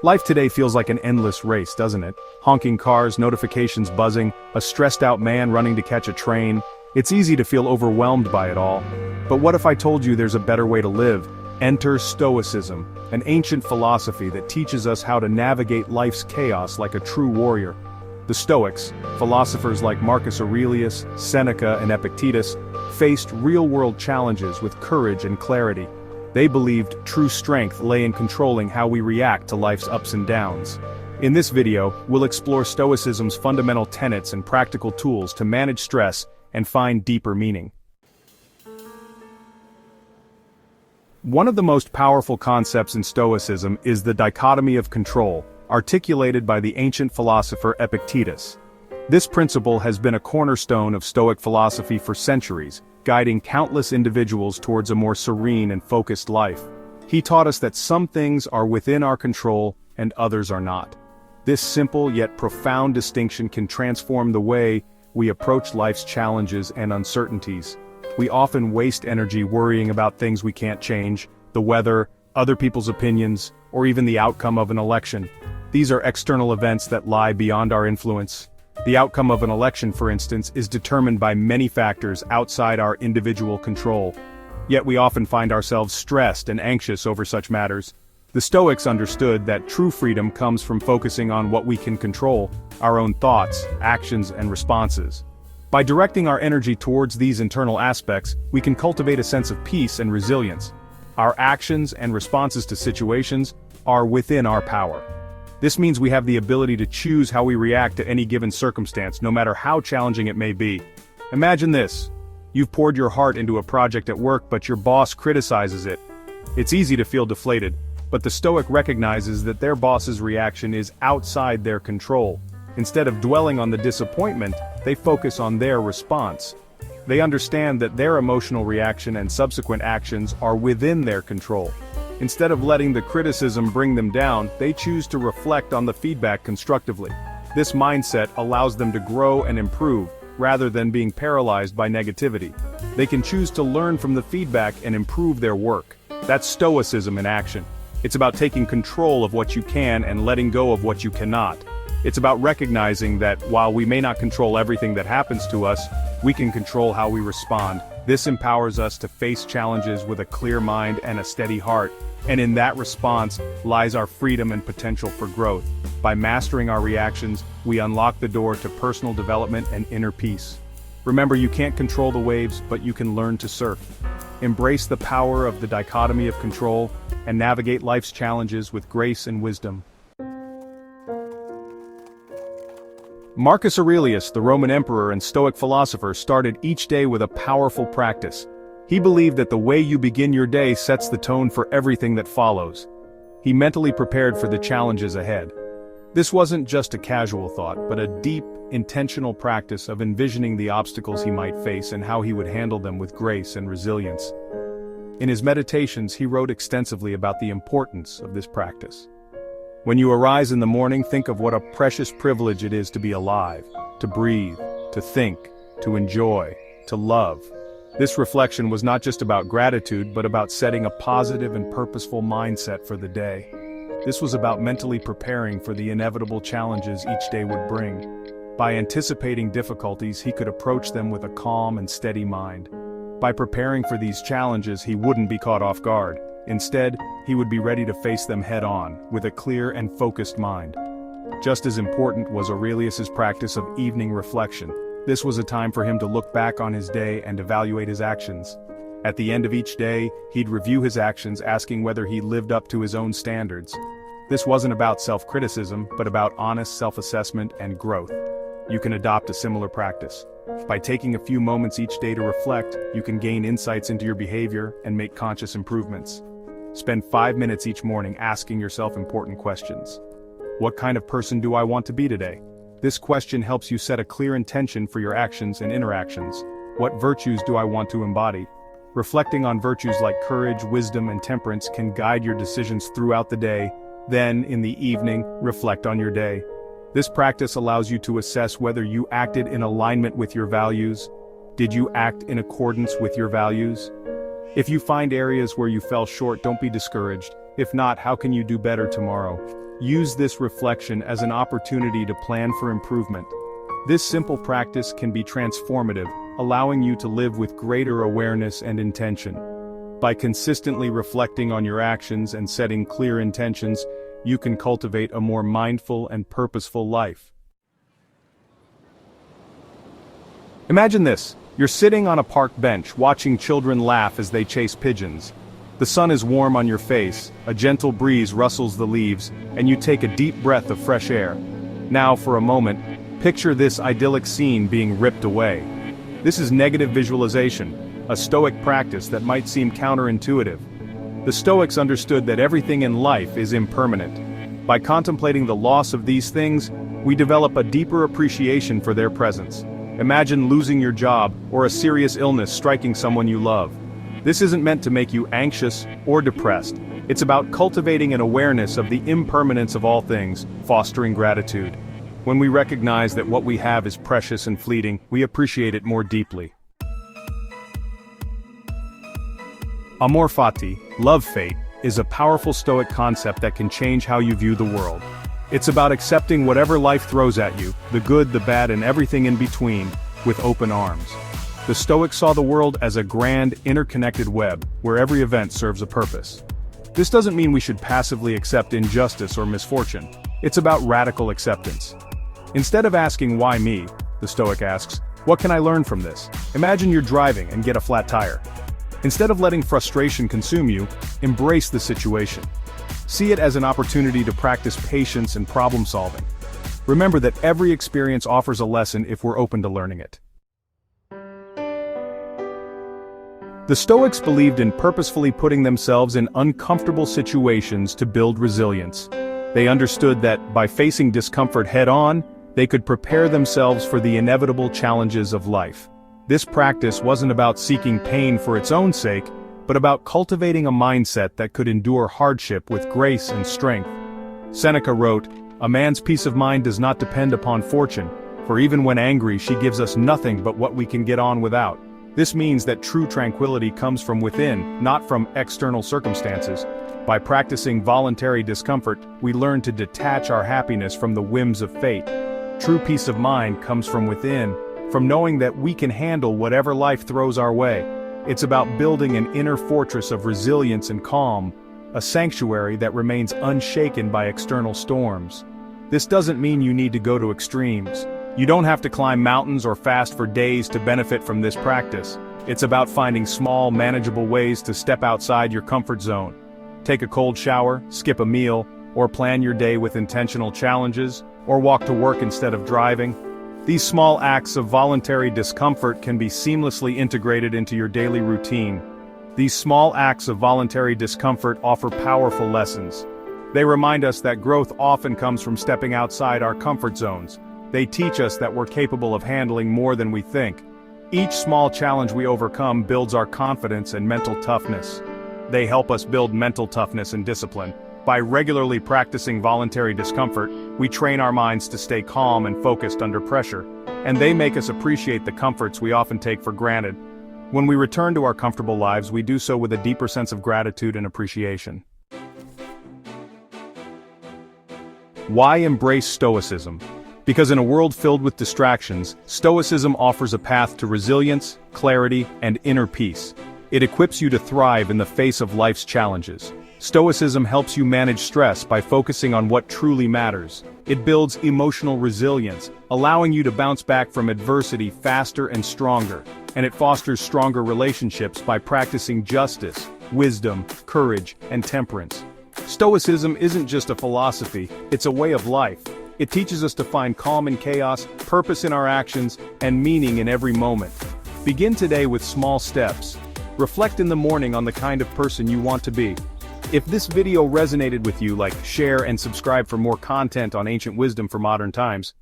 Life today feels like an endless race, doesn't it? Honking cars, notifications buzzing, a stressed-out man running to catch a train. It's easy to feel overwhelmed by it all. But what if I told you there's a better way to live? Enter Stoicism, an ancient philosophy that teaches us how to navigate life's chaos like a true warrior. The Stoics, philosophers like Marcus Aurelius, Seneca, and Epictetus, faced real-world challenges with courage and clarity. They believed true strength lay in controlling how we react to life's ups and downs. In this video, we'll explore Stoicism's fundamental tenets and practical tools to manage stress and find deeper meaning. One of the most powerful concepts in Stoicism is the dichotomy of control, articulated by the ancient philosopher Epictetus. This principle has been a cornerstone of Stoic philosophy for centuries, guiding countless individuals towards a more serene and focused life. He taught us that some things are within our control and others are not. This simple yet profound distinction can transform the way we approach life's challenges and uncertainties. We often waste energy worrying about things we can't change, the weather, other people's opinions, or even the outcome of an election. These are external events that lie beyond our influence. The outcome of an election, for instance, is determined by many factors outside our individual control. Yet we often find ourselves stressed and anxious over such matters. The Stoics understood that true freedom comes from focusing on what we can control, our own thoughts, actions, and responses. By directing our energy towards these internal aspects, we can cultivate a sense of peace and resilience. Our actions and responses to situations are within our power. This means we have the ability to choose how we react to any given circumstance, no matter how challenging it may be. Imagine this. You've poured your heart into a project at work, but your boss criticizes it. It's easy to feel deflated, but the Stoic recognizes that their boss's reaction is outside their control. Instead of dwelling on the disappointment, they focus on their response. They understand that their emotional reaction and subsequent actions are within their control. Instead of letting the criticism bring them down, they choose to reflect on the feedback constructively. This mindset allows them to grow and improve, rather than being paralyzed by negativity. They can choose to learn from the feedback and improve their work. That's Stoicism in action. It's about taking control of what you can and letting go of what you cannot. It's about recognizing that while we may not control everything that happens to us, we can control how we respond. This empowers us to face challenges with a clear mind and a steady heart. And in that response lies our freedom and potential for growth. By mastering our reactions, we unlock the door to personal development and inner peace. Remember, you can't control the waves, but you can learn to surf. Embrace the power of the dichotomy of control, and navigate life's challenges with grace and wisdom. Marcus Aurelius, the Roman emperor and Stoic philosopher, started each day with a powerful practice. He believed that the way you begin your day sets the tone for everything that follows. He mentally prepared for the challenges ahead. This wasn't just a casual thought, but a deep, intentional practice of envisioning the obstacles he might face and how he would handle them with grace and resilience. In his meditations, he wrote extensively about the importance of this practice. When you arise in the morning, think of what a precious privilege it is to be alive, to breathe, to think, to enjoy, to love. This reflection was not just about gratitude, but about setting a positive and purposeful mindset for the day. This was about mentally preparing for the inevitable challenges each day would bring. By anticipating difficulties, he could approach them with a calm and steady mind. By preparing for these challenges, he wouldn't be caught off guard. Instead, he would be ready to face them head-on, with a clear and focused mind. Just as important was Aurelius's practice of evening reflection. This was a time for him to look back on his day and evaluate his actions. At the end of each day, he'd review his actions, asking whether he lived up to his own standards. This wasn't about self-criticism, but about honest self-assessment and growth. You can adopt a similar practice. By taking a few moments each day to reflect, you can gain insights into your behavior and make conscious improvements. Spend 5 minutes each morning asking yourself important questions. What kind of person do I want to be today? This question helps you set a clear intention for your actions and interactions. What virtues do I want to embody? Reflecting on virtues like courage, wisdom, and temperance can guide your decisions throughout the day. Then, in the evening, reflect on your day. This practice allows you to assess whether you acted in alignment with your values. Did you act in accordance with your values? If you find areas where you fell short, don't be discouraged. If not, how can you do better tomorrow? use this reflection as an opportunity to plan for improvement. This simple practice can be transformative, allowing you to live with greater awareness and intention. By consistently reflecting on your actions and setting clear intentions, you can cultivate a more mindful and purposeful life. Imagine this. You're sitting on a park bench watching children laugh as they chase pigeons. The sun is warm on your face, a gentle breeze rustles the leaves, and you take a deep breath of fresh air. Now, for a moment, picture this idyllic scene being ripped away. This is negative visualization, a Stoic practice that might seem counterintuitive. The Stoics understood that everything in life is impermanent. By contemplating the loss of these things, we develop a deeper appreciation for their presence. Imagine losing your job or a serious illness striking someone you love. This isn't meant to make you anxious or depressed. It's about cultivating an awareness of the impermanence of all things, fostering gratitude. When we recognize that what we have is precious and fleeting, we appreciate it more deeply. Amor Fati, love fate, is a powerful Stoic concept that can change how you view the world. It's about accepting whatever life throws at you, the good, the bad, and everything in between, with open arms. The Stoics saw the world as a grand, interconnected web, where every event serves a purpose. This doesn't mean we should passively accept injustice or misfortune. It's about radical acceptance. Instead of asking why me, the Stoic asks, what can I learn from this? Imagine you're driving and get a flat tire. Instead of letting frustration consume you, embrace the situation. See it as an opportunity to practice patience and problem solving. Remember that every experience offers a lesson if we're open to learning it. The Stoics believed in purposefully putting themselves in uncomfortable situations to build resilience. They understood that, by facing discomfort head-on, they could prepare themselves for the inevitable challenges of life. This practice wasn't about seeking pain for its own sake, but about cultivating a mindset that could endure hardship with grace and strength. Seneca wrote, "A man's peace of mind does not depend upon fortune, for even when angry she gives us nothing but what we can get on without." This means that true tranquility comes from within, not from external circumstances. By practicing voluntary discomfort, we learn to detach our happiness from the whims of fate. True peace of mind comes from within, from knowing that we can handle whatever life throws our way. It's about building an inner fortress of resilience and calm, a sanctuary that remains unshaken by external storms. This doesn't mean you need to go to extremes. You don't have to climb mountains or fast for days to benefit from this practice. It's about finding small, manageable ways to step outside your comfort zone. Take a cold shower, skip a meal, or plan your day with intentional challenges, or walk to work instead of driving. These small acts of voluntary discomfort can be seamlessly integrated into your daily routine. These small acts of voluntary discomfort offer powerful lessons. They remind us that growth often comes from stepping outside our comfort zones. They teach us that we're capable of handling more than we think. Each small challenge we overcome builds our confidence and mental toughness. They help us build mental toughness and discipline. By regularly practicing voluntary discomfort, we train our minds to stay calm and focused under pressure, and they make us appreciate the comforts we often take for granted. When we return to our comfortable lives, we do so with a deeper sense of gratitude and appreciation. Why embrace Stoicism? Because in a world filled with distractions, Stoicism offers a path to resilience, clarity, and inner peace. It equips you to thrive in the face of life's challenges. Stoicism helps you manage stress by focusing on what truly matters. It builds emotional resilience, allowing you to bounce back from adversity faster and stronger. And it fosters stronger relationships by practicing justice, wisdom, courage, and temperance. Stoicism isn't just a philosophy, it's a way of life. It teaches us to find calm in chaos, purpose in our actions, and meaning in every moment. Begin today with small steps. Reflect in the morning on the kind of person you want to be. If this video resonated with you, share and subscribe for more content on ancient wisdom for modern times.